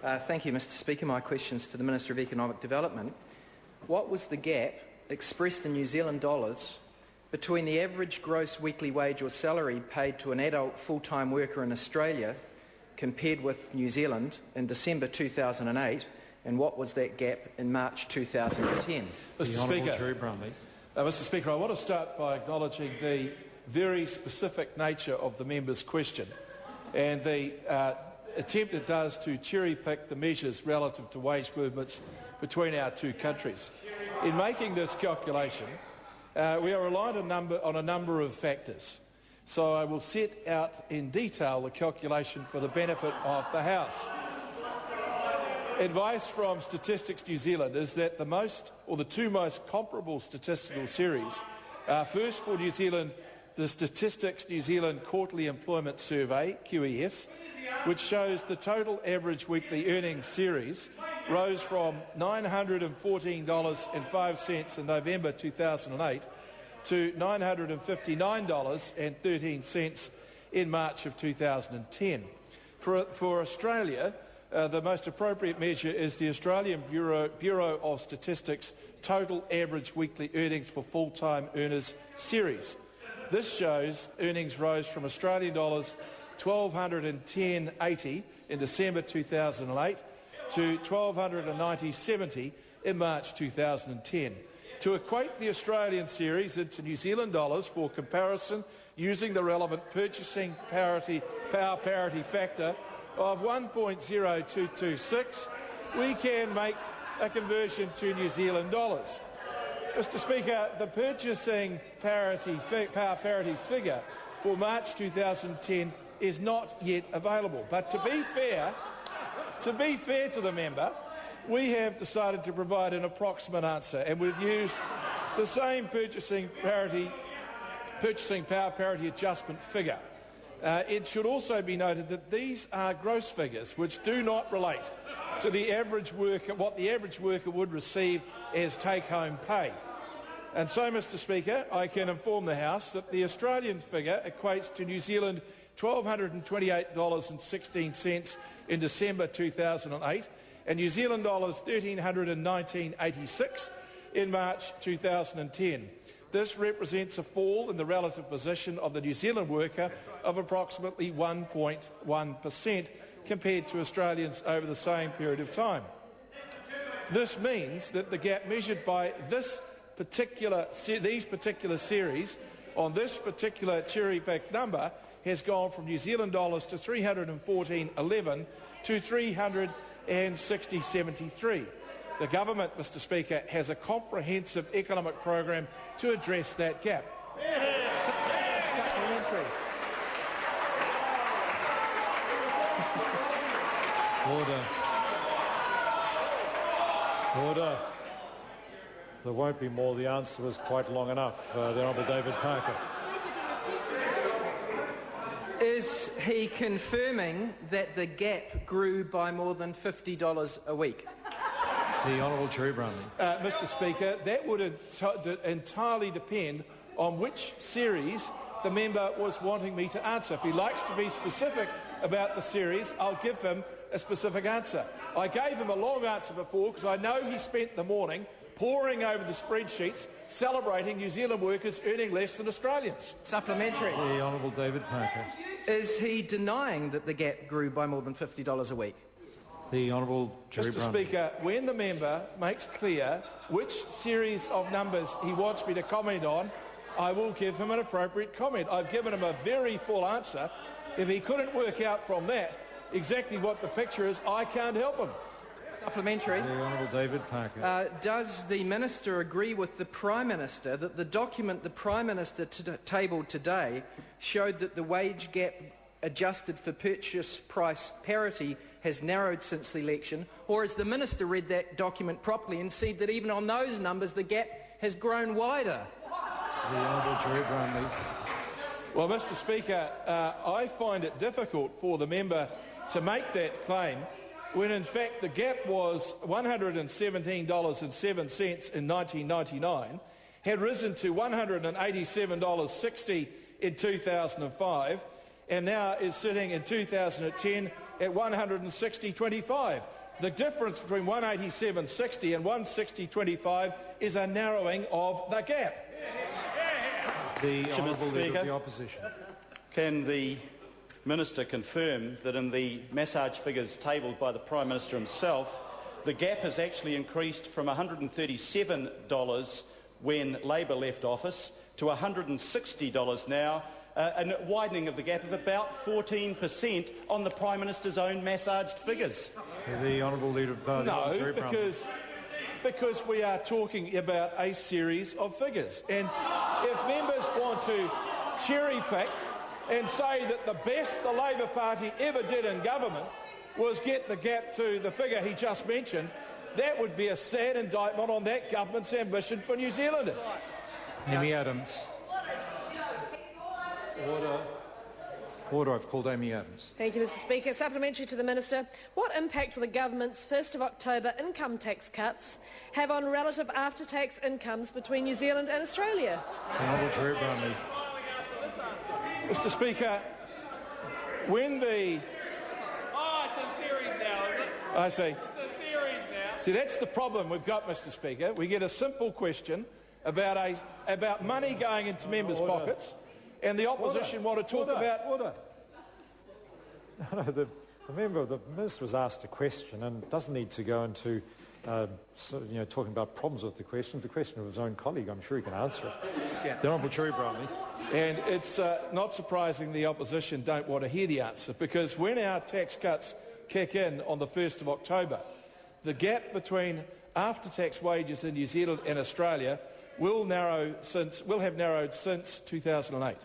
Thank you, Mr Speaker. My question's to the Minister of Economic Development. What was the gap, expressed in New Zealand dollars, between the average gross weekly wage or salary paid to an adult full-time worker in Australia compared with New Zealand in December 2008, and what was that gap in March 2010? Mr Speaker, I want to start by acknowledging the very specific nature of the member's question and the attempt it does to cherry-pick the measures relative to wage movements between our two countries. In making this calculation, we are reliant on a number of factors. So I will set out in detail the calculation for the benefit of the House. Advice from Statistics New Zealand is that the two most comparable statistical series are first for New Zealand, the Statistics New Zealand Quarterly Employment Survey, QES, which shows the total average weekly earnings series rose from $914.05 in November 2008 to $959.13 in March of 2010. For Australia, the most appropriate measure is the Australian Bureau of Statistics Total Average Weekly Earnings for Full-Time Earners series. This shows earnings rose from Australian dollars $1,210.80 in December 2008 to $1,290.70 in March 2010. To equate the Australian series into New Zealand dollars for comparison using the relevant purchasing power parity factor of 1.0226, we can make a conversion to New Zealand dollars. Mr Speaker, the purchasing power parity figure for March 2010 is not yet available. But to be fair to the member, we have decided to provide an approximate answer, and we've used the same purchasing power parity adjustment figure. It should also be noted that these are gross figures which do not relate to the average worker, what the average worker would receive as take-home pay. And so, Mr Speaker, I can inform the House that the Australian figure equates to New Zealand $1,228.16 in December 2008 and New Zealand dollars $1,319.86 in March 2010. This represents a fall in the relative position of the New Zealand worker of approximately 1.1% compared to Australians over the same period of time. This means that the gap measured by these particular series on this particular cherry-picked number has gone from New Zealand dollars to $314.11 to $360.73. The government, Mr Speaker, has a comprehensive economic program to address that gap. Supplementary. Order. There won't be more. The answer was quite long enough. The Honourable David Parker. Is he confirming that the gap grew by more than $50 a week? The Honourable Cherry-Brumley. Mr Speaker, that would entirely depend on which series the member was wanting me to answer. If he likes to be specific about the series, I'll give him a specific answer. I gave him a long answer before because I know he spent the morning poring over the spreadsheets celebrating New Zealand workers earning less than Australians. Supplementary. The Honourable David Parker. Is he denying that the gap grew by more than $50 a week? The Honourable Mr Speaker, when the member makes clear which series of numbers he wants me to comment on, I will give him an appropriate comment. I've given him a very full answer. If he couldn't work out from that exactly what the picture is, I can't help him. Supplementary. The Honourable David Parker. Does the Minister agree with the Prime Minister that the document the Prime Minister tabled today showed that the wage gap adjusted for purchase price parity has narrowed since the election, or has the Minister read that document properly and seen that even on those numbers the gap has grown wider? The Honourable Cherry-Brumley. Well, Mr Speaker, I find it difficult for the member to make that claim when in fact the gap was $117.07 in 1999, had risen to $187.60 in 2005, and now is sitting in 2010 at 160.25. The difference between 187.60 and 160.25 is a narrowing of the gap. The Honourable Leader of the Opposition. Can the Minister confirm that in the massage figures tabled by the Prime Minister himself, the gap has actually increased from $137 when Labor left office to $160 now, a widening of the gap of about 14% on the Prime Minister's own massaged figures? The Honourable Leader of the No, because we are talking about a series of figures. And if members want to cherry pick and say that the best the Labor Party ever did in government was get the gap to the figure he just mentioned, that would be a sad indictment on that government's ambition for New Zealanders. Amy Adams. Order. Order. I've called Amy Adams. Thank you, Mr Speaker. Supplementary to the Minister. What impact will the government's 1st of October income tax cuts have on relative after-tax incomes between New Zealand and Australia? Honourable Terry Bromley. Mr Speaker, when the... Oh, it's a series now, is it? I see. It's a series now. See, that's the problem we've got, Mr Speaker. We get a simple question about money going into members' pockets, and the opposition want to talk about... No, the Minister was asked a question and doesn't need to go into talking about problems with the question. It's a question of his own colleague. I'm sure he can answer it. Yeah. The Honourable Terry Bromley. And it's not surprising the opposition don't want to hear the answer, because when our tax cuts kick in on the 1st of October, the gap between after-tax wages in New Zealand and Australia will have narrowed since 2008.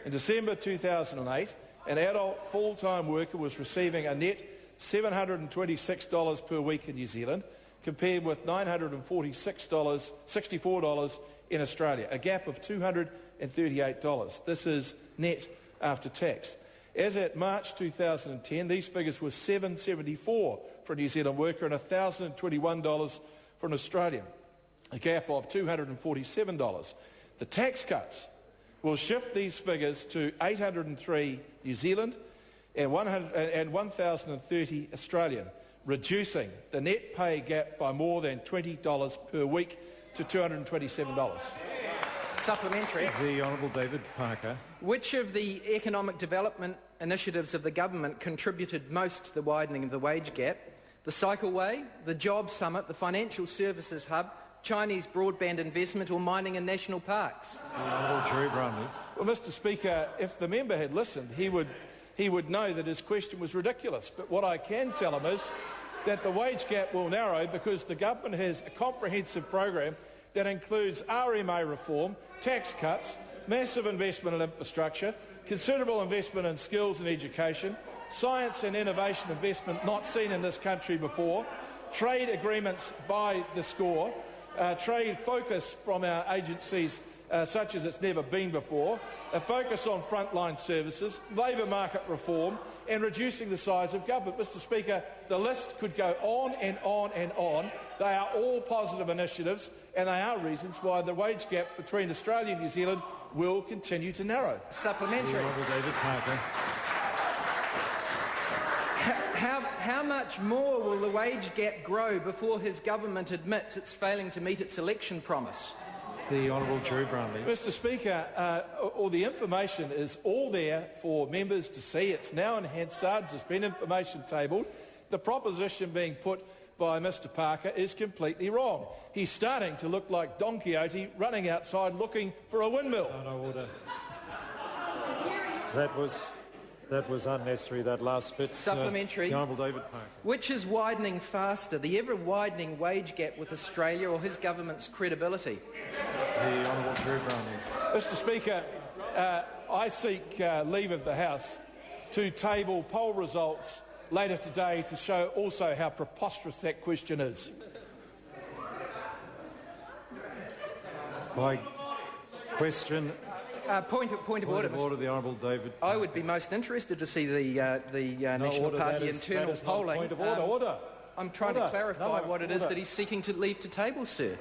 In December 2008, an adult full-time worker was receiving a net $726 per week in New Zealand, compared with $964 in Australia, a gap of $238. This is net after tax. As at March 2010, these figures were $774 for a New Zealand worker and $1,021 for an Australian, a gap of $247. The tax cuts will shift these figures to $803 New Zealand and $1,030 Australian, reducing the net pay gap by more than $20 per week to $227. Supplementary. The Honourable David Parker. Which of the economic development initiatives of the government contributed most to the widening of the wage gap? The Cycleway, the Job Summit, the Financial Services Hub, Chinese broadband investment, or mining and national parks? The Honourable Terry Bromley. Well, Mr Speaker, if the member had listened, he would know that his question was ridiculous. But what I can tell him is that the wage gap will narrow because the government has a comprehensive program that includes RMA reform, tax cuts, massive investment in infrastructure, considerable investment in skills and education, science and innovation investment not seen in this country before, trade agreements by the score, trade focus from our agencies such as it's never been before, a focus on frontline services, labour market reform and reducing the size of government. Mr Speaker, the list could go on and on and on. They are all positive initiatives and they are reasons why the wage gap between Australia and New Zealand will continue to narrow. Supplementary. David Parker. How much more will the wage gap grow before his government admits it's failing to meet its election promise? The Honourable Terry Bromley. Mr Speaker, all the information is all there for members to see. It's now in Hansard's. There's been information tabled. The proposition being put by Mr Parker is completely wrong. He's starting to look like Don Quixote running outside looking for a windmill. No order. That was unnecessary, that last bit. Supplementary. The Honourable David Parker. Which is widening faster, the ever-widening wage gap with Australia or his government's credibility? The Honourable Terry Bromley. Mr Speaker, I seek leave of the House to table poll results later today to show also how preposterous that question is. By question. Point of order. The Honourable David. I would be most interested to see the National Party internal polling. Point of order. I'm trying to clarify what it is that he's seeking to leave to table, sir.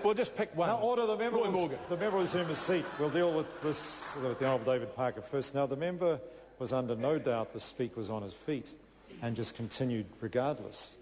We'll just pick one. Now, order. The member Roy Morgan. The member was in his seat. We'll deal with this with the Honourable David Parker first. Now, the member was under no doubt the Speaker was on his feet and just continued regardless.